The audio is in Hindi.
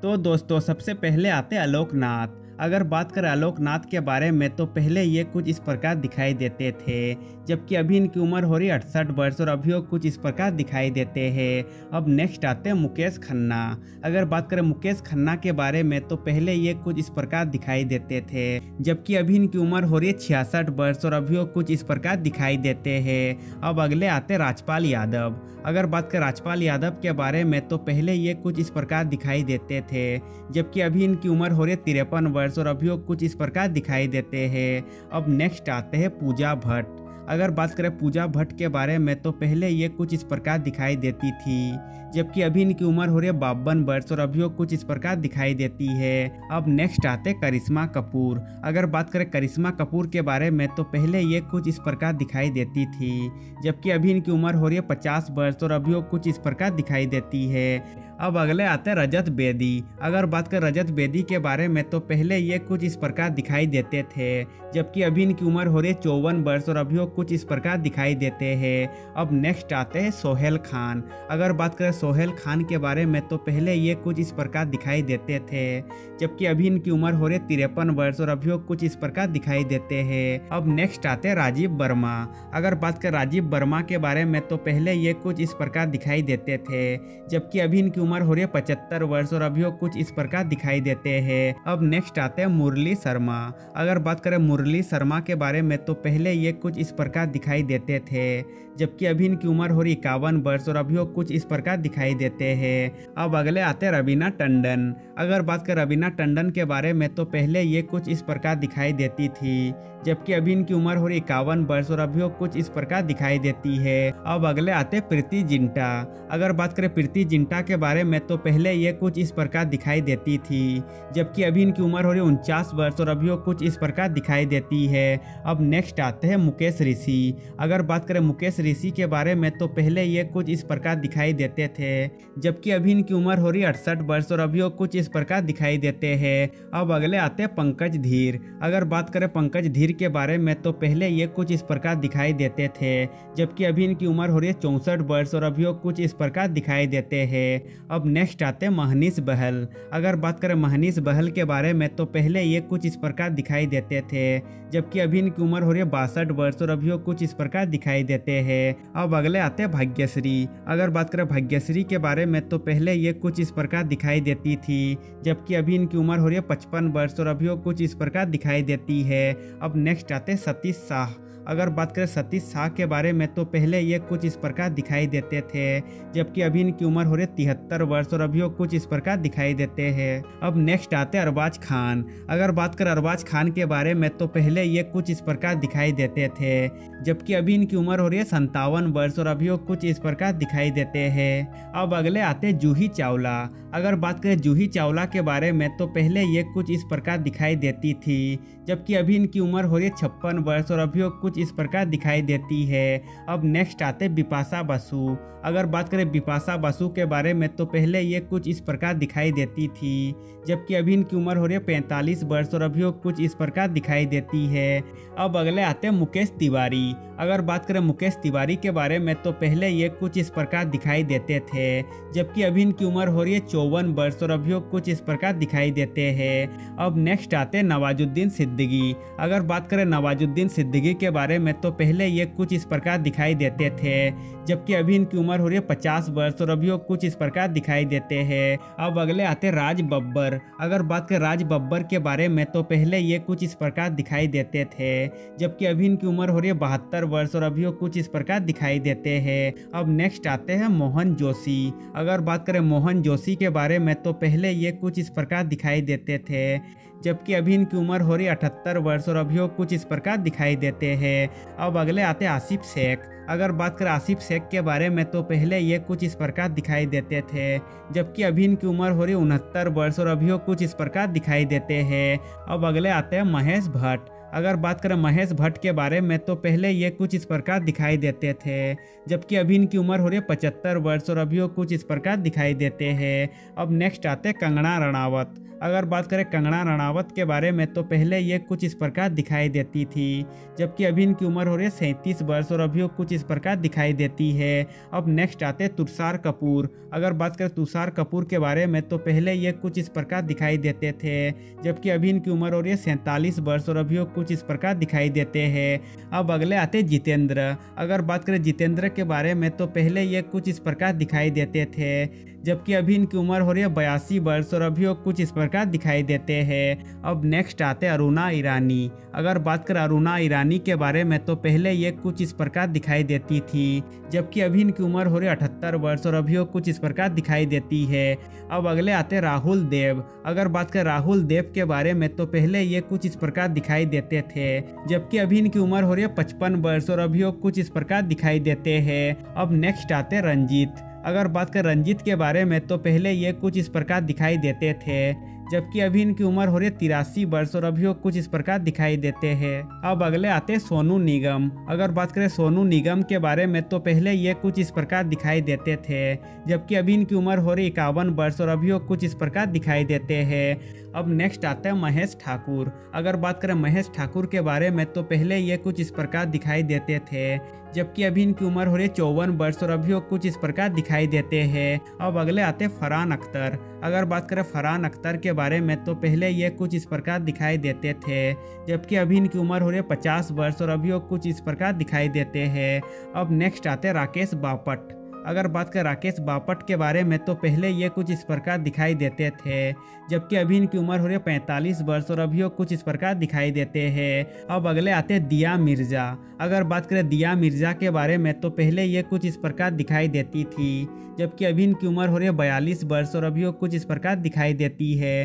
तो दोस्तों सबसे पहले आते आलोकनाथ। अगर बात करें आलोकनाथ के बारे में तो पहले ये कुछ इस प्रकार दिखाई देते थे, जबकि अभी इनकी उम्र हो रही 68 वर्ष और अभी वो कुछ इस प्रकार दिखाई देते हैं। अब नेक्स्ट आते हैं मुकेश खन्ना। अगर बात करें मुकेश खन्ना के बारे में तो पहले ये कुछ इस प्रकार दिखाई देते थे, जबकि अभी इनकी उम्र हो रही है 66 वर्ष और अभी वो कुछ इस प्रकार दिखाई देते हैं। अब अगले आते राजपाल यादव। अगर बात करें राजपाल यादव के बारे में तो पहले ये कुछ इस प्रकार दिखाई देते थे, जबकि अभी इनकी उम्र हो रही है 53 वर्ष और अभी वो कुछ इस प्रकार दिखाई देते हैं। अब नेक्स्ट आते हैं पूजा भट्ट। अगर बात करें पूजा भट्ट के बारे में तो पहले ये कुछ इस प्रकार दिखाई देती थी, जबकि अभी इनकी उम्र हो रही है 52 वर्ष और अभी वो कुछ इस प्रकार दिखाई देती है। अब नेक्स्ट आते करिश्मा कपूर। अगर बात करें करिश्मा कपूर के बारे में तो पहले ये कुछ इस प्रकार दिखाई देती थी, जबकि अभी इनकी उम्र हो रही है 50 वर्ष और अभी वो कुछ इस प्रकार दिखाई देती है। अब अगले आते हैं रजत बेदी। अगर बात करें रजत बेदी के बारे में तो पहले ये कुछ इस प्रकार दिखाई देते थे, जबकि अभी इनकी उम्र हो रही है 54 वर्ष और अभी वो कुछ इस प्रकार दिखाई देते हैं। अब नेक्स्ट आते हैं सोहेल खान। अगर बात करें सोहेल खान के बारे में तो पहले ये कुछ इस प्रकार दिखाई देते थे, जबकि अभी इनकी उम्र हो रही है 53 वर्ष और अभी वो कुछ इस प्रकार दिखाई देते हैं। अब नेक्स्ट आते हैं राजीव वर्मा। अगर बात करें राजीव वर्मा के बारे में तो पहले ये कुछ इस प्रकार दिखाई देते थे, जबकि अभी इनकी उम्र हो रही है 75 वर्ष और अभी वो कुछ इस प्रकार दिखाई देते हैं। अब नेक्स्ट आते हैं मुरली शर्मा। अगर बात करें मुरली शर्मा के बारे में तो पहले ये कुछ इस प्रकार दिखाई देते थे, जबकि अभी इनकी उम्र हो रही 51 वर्ष और अभी वो कुछ इस प्रकार दिखाई देते हैं। अब अगले आते हैं रवीना टंडन। अगर बात करें रवीना टंडन के बारे में तो पहले ये कुछ इस प्रकार दिखाई देती थी, जबकि अभी इनकी उम्र हो रही 51 वर्ष और अभी वो कुछ इस प्रकार दिखाई देती है। अब अगले आते प्रीति जिंटा। अगर बात करें प्रीति जिंटा के बारे में तो पहले ये कुछ इस प्रकार दिखाई देती थी, जबकि अभी इनकी उम्र हो रही 49 वर्ष और अभी वो कुछ इस प्रकार दिखाई देती है। अब नेक्स्ट आते हैं मुकेश ऋषि। अगर बात करें मुकेश ऋषि के बारे में तो पहले ये कुछ इस प्रकार दिखाई देते थे, जबकि अभी इनकी उम्र हो रही 68 वर्ष और अभी वो कुछ इस प्रकार दिखाई देते हैं। अब अगले आते हैं पंकज धीर। अगर बात करें पंकज धीर के बारे में तो पहले ये कुछ इस प्रकार दिखाई देते थे, जबकि अभी इनकी उम्र हो रही है 64 वर्ष और अभी वो कुछ इस प्रकार दिखाई देते हैं। अब नेक्स्ट आते हैं महनीश बहल। अगर बात करें महनीश बहल के बारे में तो पहले ये कुछ इस प्रकार दिखाई देते थे, जबकि अभी इनकी उम्र हो रही है 62 वर्ष और अभी वो कुछ इस प्रकार दिखाई देते हैं। अब अगले आते हैं भाग्यश्री। अगर बात करें भाग्यश्री के बारे में तो पहले ये कुछ इस प्रकार दिखाई देती थी, जबकि अभी इनकी उम्र हो रही है 55 वर्ष और अभी वो कुछ इस प्रकार दिखाई देती है। अब नेक्स्ट आते हैं सतीश शाह। अगर बात करें सतीश शाह के बारे में तो पहले ये कुछ इस प्रकार दिखाई देते थे, जबकि अभी इनकी उम्र हो रही है 73 वर्ष और अभी वो कुछ इस प्रकार दिखाई देते हैं। अब नेक्स्ट आते हैं अरबाज खान। अगर बात करें अरबाज खान के बारे में तो पहले ये कुछ इस प्रकार दिखाई देते थे, जबकि अभी इनकी उम्र हो रही है 57 वर्ष और अभी वो कुछ इस प्रकार दिखाई देते हैं। अब अगले आते हैं जूही चावला। अगर बात करें जूही चावला के बारे में तो पहले ये कुछ इस प्रकार दिखाई देती थी, जबकि अभी इनकी उम्र हो रही है 56 वर्ष और अभी वो कुछ इस प्रकार दिखाई देती है। अब नेक्स्ट आते बिपाशा बसु। अगर बात करें बिपाशा बसु के बारे में तो पहले ये कुछ इस प्रकार दिखाई देती थी, जबकि अभी इनकी उम्र हो रही है 45 वर्ष और अभी वो कुछ इस प्रकार दिखाई देती है। अब अगले आते हैं मुकेश तिवारी। अगर बात करें मुकेश तिवारी के बारे में तो पहले ये कुछ इस प्रकार दिखाई देते थे, जबकि अभी इनकी उम्र हो रही है 54 वर्ष और अभी वो कुछ इस प्रकार दिखाई देते हैं। अब नेक्स्ट आते हैं नवाजुद्दीन सिद्दीकी। अगर बात करें नवाजुद्दीन सिद्दीकी के बारे में तो पहले ये कुछ इस प्रकार दिखाई देते थे, जबकि अभी इनकी उम्र हो रही है 50 वर्ष और अभी वो कुछ इस प्रकार दिखाई देते हैं। अब अगले आते राज बब्बर। अगर बात करें राज बब्बर के बारे में तो पहले ये कुछ इस प्रकार दिखाई देते थे, जबकि अभी इनकी उम्र हो रही है 72 वर्ष और अभी वो कुछ इस प्रकार दिखाई देते हैं। अब नेक्स्ट आते हैं मोहन जोशी। अगर बात करें मोहन जोशी के बारे में तो पहले ये कुछ इस प्रकार दिखाई देते थे, जबकि अभी इनकी उम्र हो रही है 78 वर्ष और अभी वो कुछ इस प्रकार दिखाई देते हैं। अब अगले आते हैं आसिफ शेख। अगर बात करें आसिफ शेख के बारे में तो पहले ये कुछ इस प्रकार दिखाई देते थे, जबकि अभी इनकी उम्र हो रही है 69 वर्ष और अभी वो कुछ इस प्रकार दिखाई देते हैं। अब अगले आते हैं महेश भट्ट। अगर बात करें महेश भट्ट के बारे में तो पहले ये कुछ इस प्रकार दिखाई देते थे, जबकि अभी इनकी उम्र हो रही है 75 वर्ष और अभी वो कुछ इस प्रकार दिखाई देते हैं। अब नेक्स्ट आते हैं कंगना रनावत। अगर बात करें कंगना रनावत के बारे में तो पहले ये कुछ इस प्रकार दिखाई देती थी, जबकि अभी इनकी उम्र हो रही है 37 वर्ष और अभी वो कुछ इस प्रकार दिखाई देती है। अब नेक्स्ट आते हैं तुषार कपूर। अगर बात करें तुषार कपूर के बारे में तो पहले ये कुछ इस प्रकार दिखाई देते थे, जबकि अभी इनकी उम्र हो रही है 47 वर्ष और अभी वो कुछ इस प्रकार दिखाई देते हैं। अब अगले आते जितेंद्र। अगर बात करें जितेंद्र के बारे में तो पहले ये कुछ इस प्रकार दिखाई देते थे, जबकि अभी इनकी उम्र हो रही है 82 वर्ष और अभी वो कुछ इस प्रकार दिखाई देते हैं। अब नेक्स्ट आते हैं अरुणा ईरानी। अगर बात करें अरुणा ईरानी के बारे में तो पहले ये कुछ इस प्रकार दिखाई देती थी, जबकि अभी इनकी उम्र हो रही है 78 वर्ष और अभी वो कुछ इस प्रकार दिखाई देती है। अब अगले आते हैं राहुल देव। अगर बात करें राहुल देव के बारे में तो पहले ये कुछ इस प्रकार दिखाई देते थे, जबकि अभी इनकी उम्र हो रही है 55 वर्ष और अभी वो कुछ इस प्रकार दिखाई देते हैं। अब नेक्स्ट आते हैं रंजीत। अगर बात करें रंजीत के बारे में तो पहले ये कुछ इस प्रकार दिखाई देते थे, जबकि अभी इनकी उम्र हो रही है 83 वर्ष और अभी वो कुछ इस प्रकार दिखाई देते हैं। अब अगले आते हैं सोनू निगम। अगर बात करें सोनू निगम के बारे में तो पहले ये कुछ इस प्रकार दिखाई देते थे, जबकि अभी इनकी उम्र हो रही है 51 वर्ष और अभी वो कुछ इस प्रकार दिखाई देते हैं। अब नेक्स्ट आता है महेश ठाकुर। अगर बात करें महेश ठाकुर के बारे में तो पहले ये कुछ इस प्रकार दिखाई देते थे, जबकि अभी इनकी उम्र हो रही है 54 वर्ष और अभी वो कुछ इस प्रकार दिखाई देते हैं। अब अगले आते हैं फरहान अख्तर। अगर बात करें फरहान अख्तर के बारे में तो पहले ये कुछ इस प्रकार दिखाई देते थे, जबकि अभी इनकी उम्र हो रही है 50 वर्ष और अभी वो कुछ इस प्रकार दिखाई देते हैं। अब नेक्स्ट आते हैं राकेश बापट। अगर बात करें राकेश बापट के बारे में तो पहले ये कुछ इस प्रकार दिखाई देते थे, जबकि अभी इनकी उम्र हो रही है 45 वर्ष और अभी वो कुछ इस प्रकार दिखाई देते हैं। अब अगले आते हैं दिया मिर्जा। अगर बात करें दिया मिर्जा के बारे में तो पहले ये कुछ इस प्रकार दिखाई देती थी, जबकि अभी इनकी उम्र हो रही है 42 वर्ष और अभी वो कुछ इस प्रकार दिखाई देती है।